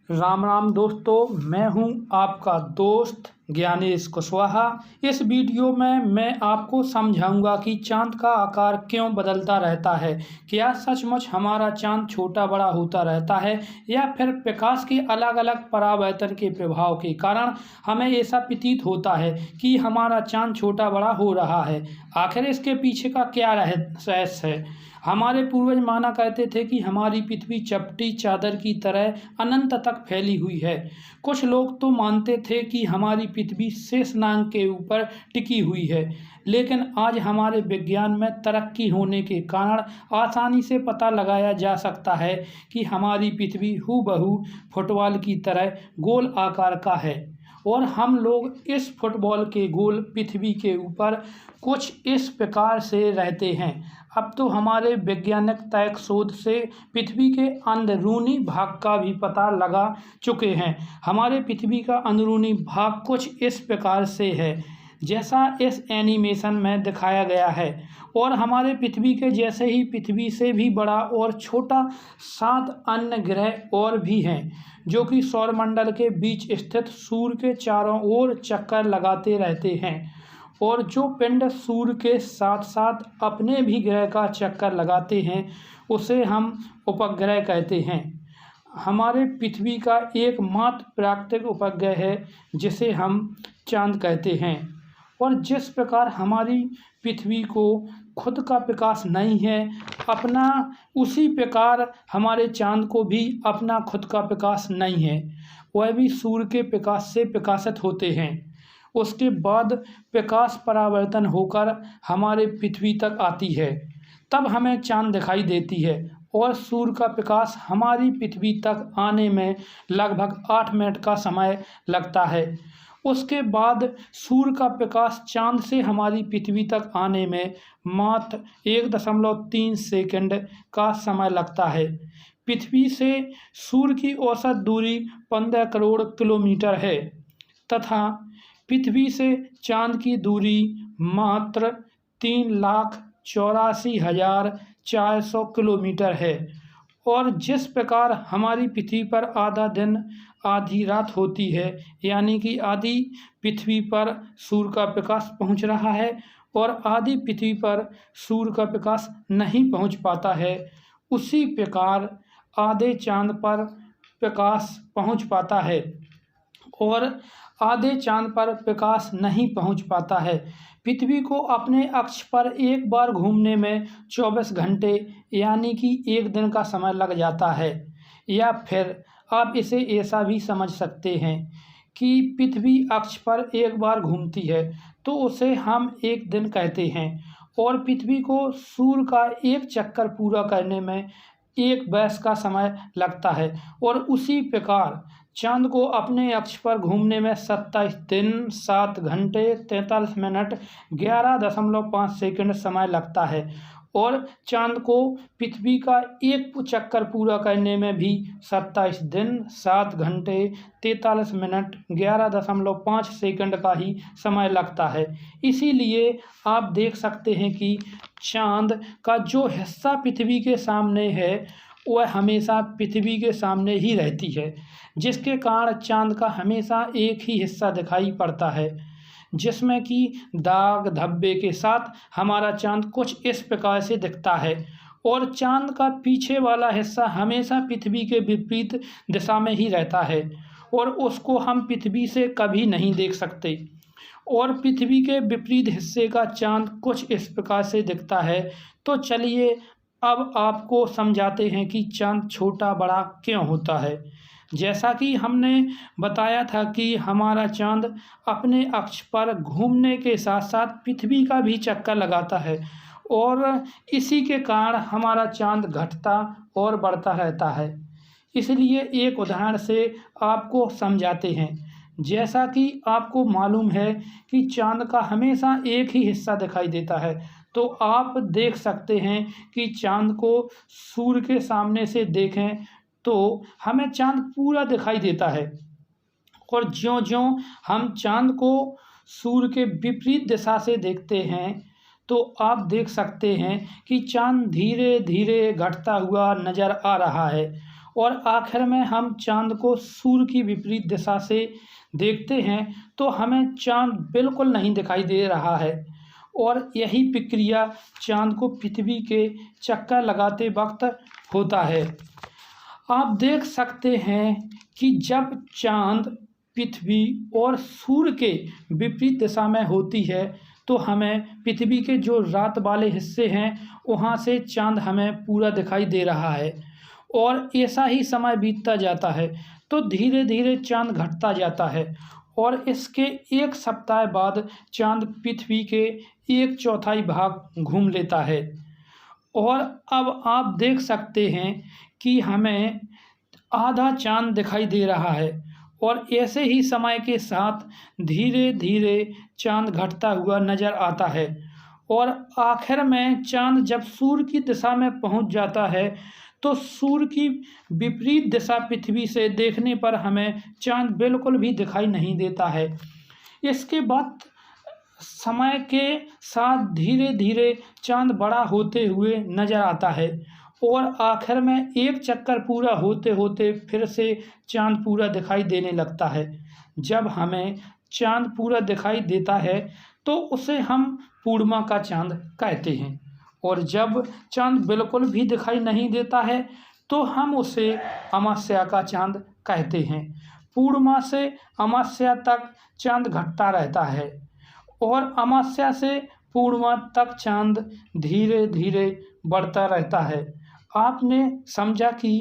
राम राम दोस्तों, मैं हूं आपका दोस्त ज्ञानेश कुशवाहा। इस वीडियो में मैं आपको समझाऊंगा कि चांद का आकार क्यों बदलता रहता है। क्या सचमुच हमारा चांद छोटा बड़ा होता रहता है या फिर प्रकाश के अलग अलग परावर्तन के प्रभाव के कारण हमें ऐसा प्रतीत होता है कि हमारा चांद छोटा बड़ा हो रहा है। आखिर इसके पीछे का क्या रहस्य है। हमारे पूर्वज माना करते थे कि हमारी पृथ्वी चपटी चादर की तरह अनंत तक फैली हुई है। कुछ लोग तो मानते थे कि हमारी पृथ्वी शेषनाग के ऊपर टिकी हुई है, लेकिन आज हमारे विज्ञान में तरक्की होने के कारण आसानी से पता लगाया जा सकता है कि हमारी पृथ्वी हूबहू फुटबॉल की तरह गोल आकार का है और हम लोग इस फुटबॉल के गोल पृथ्वी के ऊपर कुछ इस प्रकार से रहते हैं। अब तो हमारे वैज्ञानिक तय शोध से पृथ्वी के अंदरूनी भाग का भी पता लगा चुके हैं। हमारे पृथ्वी का अंदरूनी भाग कुछ इस प्रकार से है जैसा इस एनिमेशन में दिखाया गया है, और हमारे पृथ्वी के जैसे ही पृथ्वी से भी बड़ा और छोटा 7 अन्य ग्रह और भी हैं जो कि सौरमंडल के बीच स्थित सूर्य के चारों ओर चक्कर लगाते रहते हैं, और जो पिंड सूर्य के साथ साथ अपने भी ग्रह का चक्कर लगाते हैं उसे हम उपग्रह कहते हैं। हमारे पृथ्वी का एकमात्र प्राकृतिक उपग्रह है जिसे हम चांद कहते हैं। और जिस प्रकार हमारी पृथ्वी को खुद का प्रकाश नहीं है अपना, उसी प्रकार हमारे चांद को भी अपना खुद का प्रकाश नहीं है। वह भी सूर्य के प्रकाश से प्रकाशित होते हैं। उसके बाद प्रकाश परावर्तन होकर हमारे पृथ्वी तक आती है, तब हमें चांद दिखाई देती है, और सूर्य का प्रकाश हमारी पृथ्वी तक आने में लगभग 8 मिनट का समय लगता है। उसके बाद सूर्य का प्रकाश चांद से हमारी पृथ्वी तक आने में मात्र 1.3 सेकंड का समय लगता है। पृथ्वी से सूर्य की औसत दूरी 15 करोड़ किलोमीटर है तथा पृथ्वी से चांद की दूरी मात्र 3,84,400 किलोमीटर है। और जिस प्रकार हमारी पृथ्वी पर आधा दिन आधी रात होती है, यानी कि आधी पृथ्वी पर सूर्य का प्रकाश पहुंच रहा है और आधी पृथ्वी पर सूर्य का प्रकाश नहीं पहुंच पाता है, उसी प्रकार आधे चांद पर प्रकाश पहुंच पाता है और आधे चांद पर प्रकाश नहीं पहुंच पाता है। पृथ्वी को अपने अक्ष पर एक बार घूमने में 24 घंटे यानी कि एक दिन का समय लग जाता है। या फिर आप इसे ऐसा भी समझ सकते हैं कि पृथ्वी अक्ष पर एक बार घूमती है तो उसे हम एक दिन कहते हैं, और पृथ्वी को सूर्य का एक चक्कर पूरा करने में एक वर्ष का समय लगता है। और उसी प्रकार चांद को अपने अक्ष पर घूमने में 27 दिन 7 घंटे 43 मिनट 11.5 सेकंड समय लगता है, और चांद को पृथ्वी का एक चक्कर पूरा करने में भी 27 दिन 7 घंटे 43 मिनट 11.5 सेकंड का ही समय लगता है। इसीलिए आप देख सकते हैं कि चांद का जो हिस्सा पृथ्वी के सामने है वह हमेशा पृथ्वी के सामने ही रहती है, जिसके कारण चांद का हमेशा एक ही हिस्सा दिखाई पड़ता है, जिसमें कि दाग धब्बे के साथ हमारा चांद कुछ इस प्रकार से दिखता है। और चांद का पीछे वाला हिस्सा हमेशा पृथ्वी के विपरीत दिशा में ही रहता है और उसको हम पृथ्वी से कभी नहीं देख सकते। और पृथ्वी के विपरीत हिस्से का चांद कुछ इस प्रकार से दिखता है। तो चलिए अब आपको समझाते हैं कि चांद छोटा बड़ा क्यों होता है। जैसा कि हमने बताया था कि हमारा चांद अपने अक्ष पर घूमने के साथ साथ पृथ्वी का भी चक्कर लगाता है, और इसी के कारण हमारा चांद घटता और बढ़ता रहता है। इसलिए एक उदाहरण से आपको समझाते हैं। जैसा कि आपको मालूम है कि चांद का हमेशा एक ही हिस्सा दिखाई देता है, तो आप देख सकते हैं कि चांद को सूर्य के सामने से देखें तो हमें चांद पूरा दिखाई देता है, और ज्यों-ज्यों हम चांद को सूर्य के विपरीत दिशा से देखते हैं तो आप देख सकते हैं कि चांद धीरे धीरे घटता हुआ नज़र आ रहा है। और आखिर में हम चाँद को सूर्य की विपरीत दिशा से देखते हैं तो हमें चाँद बिल्कुल नहीं दिखाई दे रहा है। और यही प्रक्रिया चाँद को पृथ्वी के चक्कर लगाते वक्त होता है। आप देख सकते हैं कि जब चाँद पृथ्वी और सूर्य के विपरीत दिशा में होती है तो हमें पृथ्वी के जो रात वाले हिस्से हैं वहाँ से चाँद हमें पूरा दिखाई दे रहा है। और ऐसा ही समय बीतता जाता है तो धीरे धीरे चाँद घटता जाता है और इसके 1 सप्ताह बाद चाँद पृथ्वी के 1/4 भाग घूम लेता है। और अब आप देख सकते हैं कि हमें आधा चाँद दिखाई दे रहा है और ऐसे ही समय के साथ धीरे धीरे चाँद घटता हुआ नज़र आता है। और आखिर में चाँद जब सूर्य की दिशा में पहुंच जाता है तो सूर्य की विपरीत दिशा पृथ्वी से देखने पर हमें चाँद बिल्कुल भी दिखाई नहीं देता है। इसके बाद समय के साथ धीरे धीरे चाँद बड़ा होते हुए नज़र आता है और आखिर में एक चक्कर पूरा होते होते फिर से चाँद पूरा दिखाई देने लगता है। जब हमें चाँद पूरा दिखाई देता है तो उसे हम पूर्णिमा का चाँद कहते हैं और जब चाँद बिल्कुल भी दिखाई नहीं देता है तो हम उसे अमावस्या का चाँद कहते हैं। पूर्णिमा से अमावस्या तक चाँद घटता रहता है और अमावस्या से पूर्णिमा तक चाँद धीरे धीरे बढ़ता रहता है। आपने समझा कि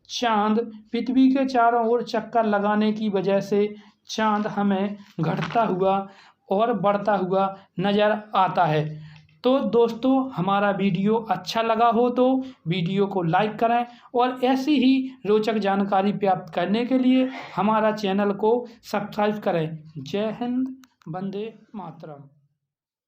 चाँद पृथ्वी के चारों ओर चक्कर लगाने की वजह से चाँद हमें घटता हुआ और बढ़ता हुआ नज़र आता है। तो दोस्तों हमारा वीडियो अच्छा लगा हो तो वीडियो को लाइक करें और ऐसी ही रोचक जानकारी प्राप्त करने के लिए हमारा चैनल को सब्सक्राइब करें। जय हिंद, वंदे मातरम।